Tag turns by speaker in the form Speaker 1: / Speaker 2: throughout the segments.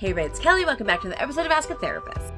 Speaker 1: Hey, it's Kelly. Welcome back to the episode of Ask a Therapist.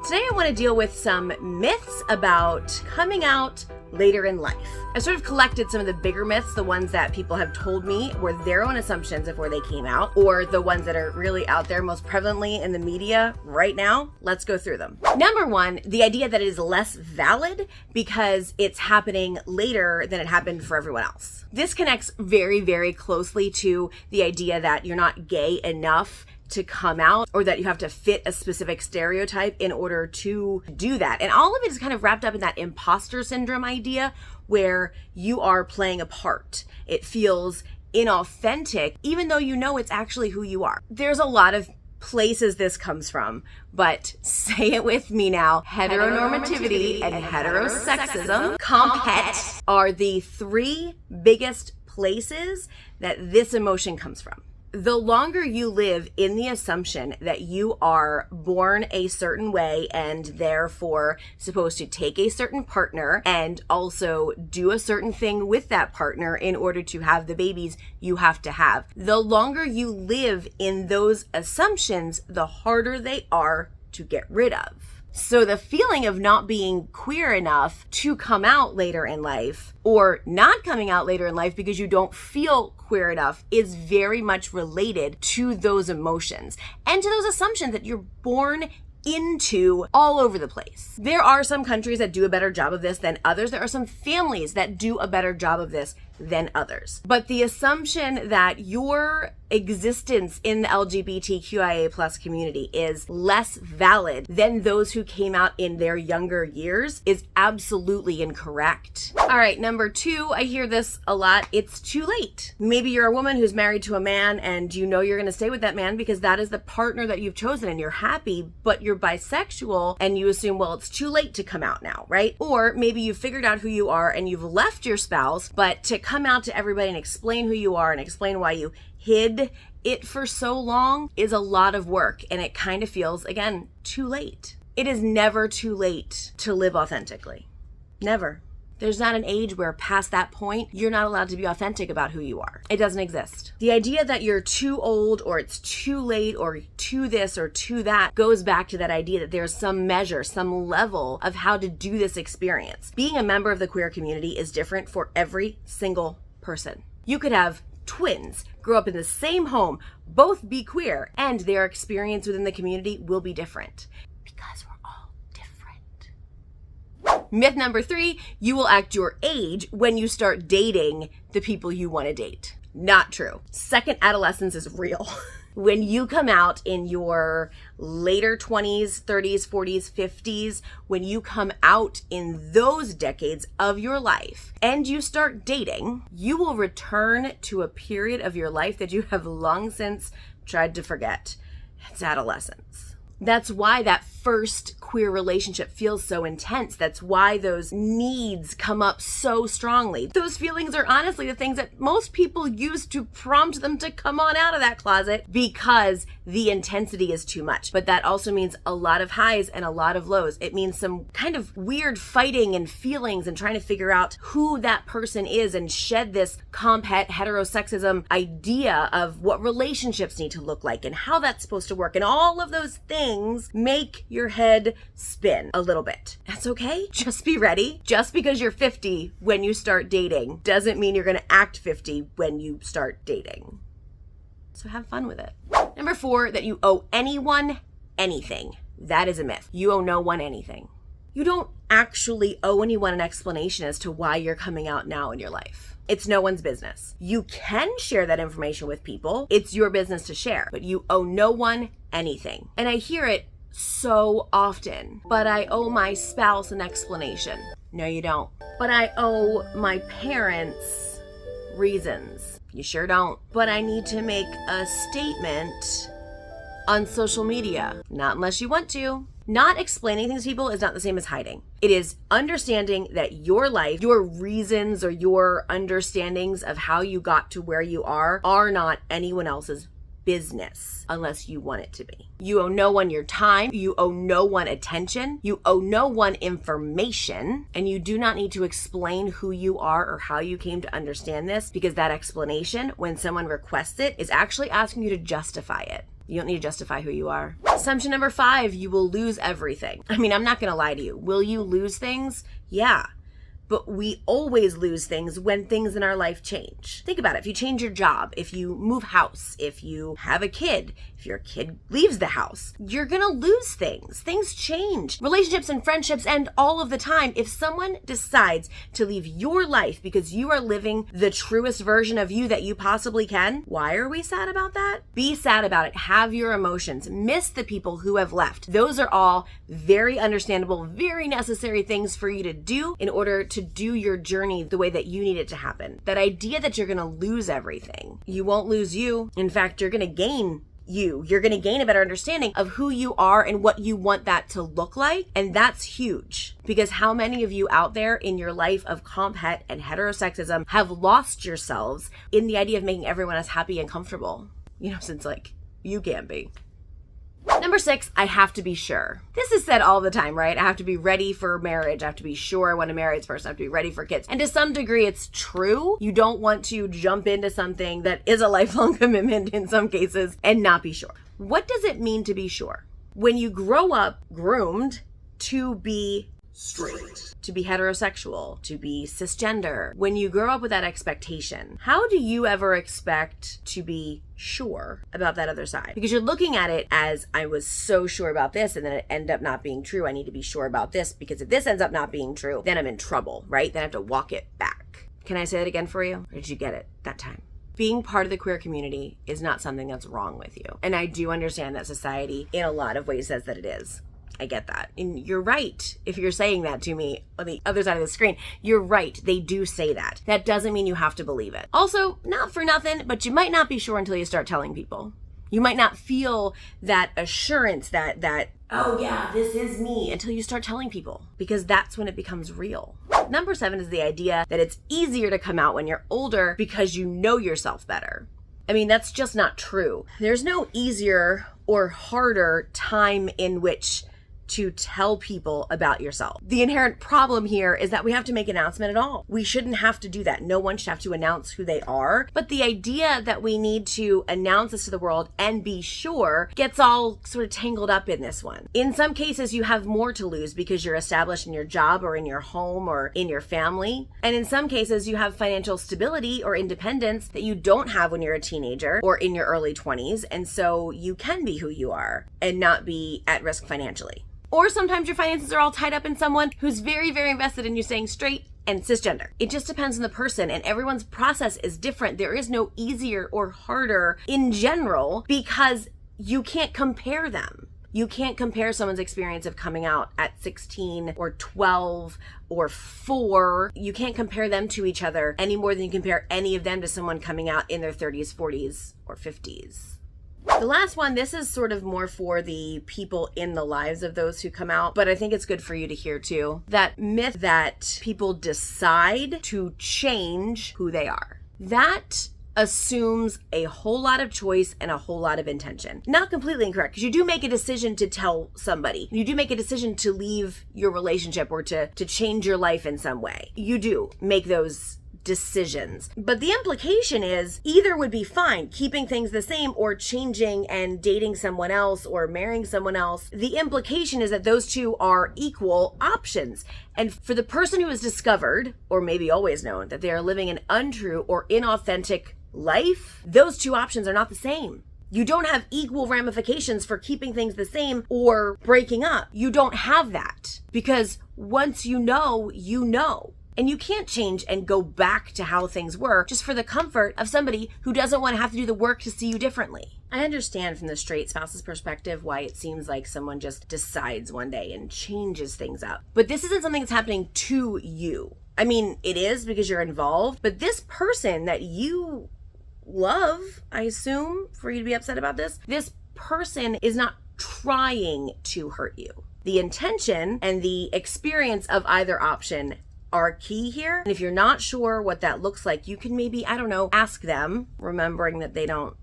Speaker 1: Today I want to deal with some myths about coming out later in life. I sort of collected some of the bigger myths, the ones that people have told me were their own assumptions before they came out, or the ones that are really out there most prevalently in the media right now. Let's go through them. Number one, the idea that it is less valid because it's happening later than it happened for everyone else. This connects very, very closely to the idea that you're not gay enough to come out, or that you have to fit a specific stereotype in order to do that. And all of it is kind of wrapped up in that imposter syndrome idea where you are playing a part. It feels inauthentic, even though you know it's actually who you are. There's a lot of places this comes from, but say it with me now. Heteronormativity and heterosexism, compet, are the three biggest places that this emotion comes from. The longer you live in the assumption that you are born a certain way and therefore supposed to take a certain partner and also do a certain thing with that partner in order to have the babies you have to have, the longer you live in those assumptions, the harder they are to get rid of. So the feeling of not being queer enough to come out later in life, or not coming out later in life because you don't feel queer enough, is very much related to those emotions and to those assumptions that you're born into all over the place. There are some countries that do a better job of this than others. There are some families that do a better job of this than others. But the assumption that your existence in the LGBTQIA plus community is less valid than those who came out in their younger years is absolutely incorrect. All right, number two, I hear this a lot. It's too late. Maybe you're a woman who's married to a man and you know you're going to stay with that man because that is the partner that you've chosen and you're happy, but you're bisexual and you assume, well, it's too late to come out now, right? Or maybe you've figured out who you are and you've left your spouse, but to come out to everybody and explain who you are and explain why you hid it for so long is a lot of work, and it kind of feels, again, too late. It is never too late to live authentically. Never. There's not an age where past that point, you're not allowed to be authentic about who you are. It doesn't exist. The idea that you're too old or it's too late or too this or too that goes back to that idea that there's some measure, some level of how to do this experience. Being a member of the queer community is different for every single person. You could have twins grow up in the same home, both be queer, and their experience within the community will be different because we're all different. Myth number three, you will act your age when you start dating the people you want to date. Not true. Second adolescence is real. When you come out in your later 20s, 30s, 40s, 50s, when you come out in those decades of your life and you start dating, you will return to a period of your life that you have long since tried to forget. It's adolescence. That's why that first queer relationship feels so intense. That's why those needs come up so strongly. Those feelings are honestly the things that most people use to prompt them to come on out of that closet because the intensity is too much. But that also means a lot of highs and a lot of lows. It means some kind of weird fighting and feelings and trying to figure out who that person is and shed this compet heterosexism idea of what relationships need to look like and how that's supposed to work. And all of those things make your head spin a little bit. That's okay. Just be ready. Just because you're 50 when you start dating doesn't mean you're going to act 50 when you start dating. So have fun with it. Number four, that you owe anyone anything. That is a myth. You owe no one anything. You don't actually owe anyone an explanation as to why you're coming out now in your life. It's no one's business. You can share that information with people. It's your business to share, but you owe no one anything. And I hear it so often, but I owe my spouse an explanation. No, you don't. But I owe my parents reasons. You sure don't. But I need to make a statement on social media. Not unless you want to. Not explaining things to people is not the same as hiding. It is understanding that your life, your reasons or your understandings of how you got to where you are not anyone else's business unless you want it to be. You owe no one your time. You owe no one attention. You owe no one information. And you do not need to explain who you are or how you came to understand this, because that explanation, when someone requests it, is actually asking you to justify it. You don't need to justify who you are. Assumption number 5, you will lose everything. I mean, I'm not going to lie to you. Will you lose things? Yeah. But we always lose things when things in our life change. Think about it. If you change your job, if you move house, if you have a kid, if your kid leaves the house, you're gonna lose things. Things change. Relationships and friendships end all of the time. If someone decides to leave your life because you are living the truest version of you that you possibly can, why are we sad about that? Be sad about it. Have your emotions. Miss the people who have left. Those are all very understandable, very necessary things for you to do in order to do your journey the way that you need it to happen. That idea that you're going to lose everything. You won't lose you. In fact, you're going to gain you. You're going to gain a better understanding of who you are and what you want that to look like. And that's huge, because how many of you out there in your life of comp het and heterosexism have lost yourselves in the idea of making everyone else happy and comfortable? You know, since like you can be. Number 6, I have to be sure. This is said all the time, right? I have to be ready for marriage. I have to be sure I want to marry this person. I have to be ready for kids. And to some degree, it's true. You don't want to jump into something that is a lifelong commitment in some cases and not be sure. What does it mean to be sure? When you grow up groomed to be straight, to be heterosexual, to be cisgender, when you grow up with that expectation, how do you ever expect to be sure about that other side? Because you're looking at it as, I was so sure about this and then it ended up not being true. I need to be sure about this because if this ends up not being true, then I'm in trouble, right? Then I have to walk it back. Can I say that again for you? Or did you get it that time? Being part of the queer community is not something that's wrong with you. And I do understand that society in a lot of ways says that it is. I get that. And you're right. If you're saying that to me on the other side of the screen, you're right. They do say that. That doesn't mean you have to believe it. Also, not for nothing, but you might not be sure until you start telling people. You might not feel that assurance that, oh yeah, this is me, until you start telling people, because that's when it becomes real. Number 7 is the idea that it's easier to come out when you're older because you know yourself better. I mean, that's just not true. There's no easier or harder time in which to tell people about yourself. The inherent problem here is that we have to make an announcement at all. We shouldn't have to do that. No one should have to announce who they are. But the idea that we need to announce this to the world and be sure gets all sort of tangled up in this one. In some cases, you have more to lose because you're established in your job or in your home or in your family. And in some cases, you have financial stability or independence that you don't have when you're a teenager or in your early 20s. And so you can be who you are and not be at risk financially. Or sometimes your finances are all tied up in someone who's very, very invested in you staying straight and cisgender. It just depends on the person, and everyone's process is different. There is no easier or harder in general because you can't compare them. You can't compare someone's experience of coming out at 16 or 12 or 4. You can't compare them to each other any more than you compare any of them to someone coming out in their 30s, 40s, or 50s. The last one, this is sort of more for the people in the lives of those who come out, but I think it's good for you to hear too. That myth that people decide to change who they are. That assumes a whole lot of choice and a whole lot of intention. Not completely incorrect, because you do make a decision to tell somebody. You do make a decision to leave your relationship or to change your life in some way. You do make those decisions. But the implication is either would be fine, keeping things the same, or changing and dating someone else or marrying someone else. The implication is that those two are equal options. And for the person who has discovered, or maybe always known, that they are living an untrue or inauthentic life, those two options are not the same. You don't have equal ramifications for keeping things the same or breaking up. You don't have that, because once you know, you know. And you can't change and go back to how things were just for the comfort of somebody who doesn't want to have to do the work to see you differently. I understand from the straight spouse's perspective why it seems like someone just decides one day and changes things up. But this isn't something that's happening to you. I mean, it is because you're involved, but this person that you love, I assume, for you to be upset about this person is not trying to hurt you. The intention and the experience of either option are key here. And if you're not sure what that looks like, you can maybe, I don't know, ask them, remembering that they don't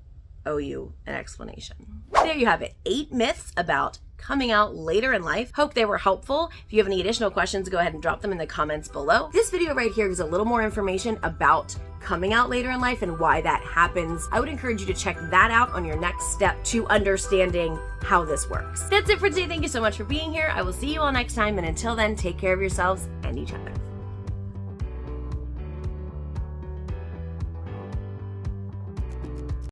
Speaker 1: owe you an explanation. There you have it. 8 myths about coming out later in life. Hope they were helpful. If you have any additional questions, go ahead and drop them in the comments below. This video right here gives a little more information about coming out later in life and why that happens. I would encourage you to check that out on your next step to understanding how this works. That's it for today. Thank you so much for being here. I will see you all next time, and until then, take care of yourselves and each other.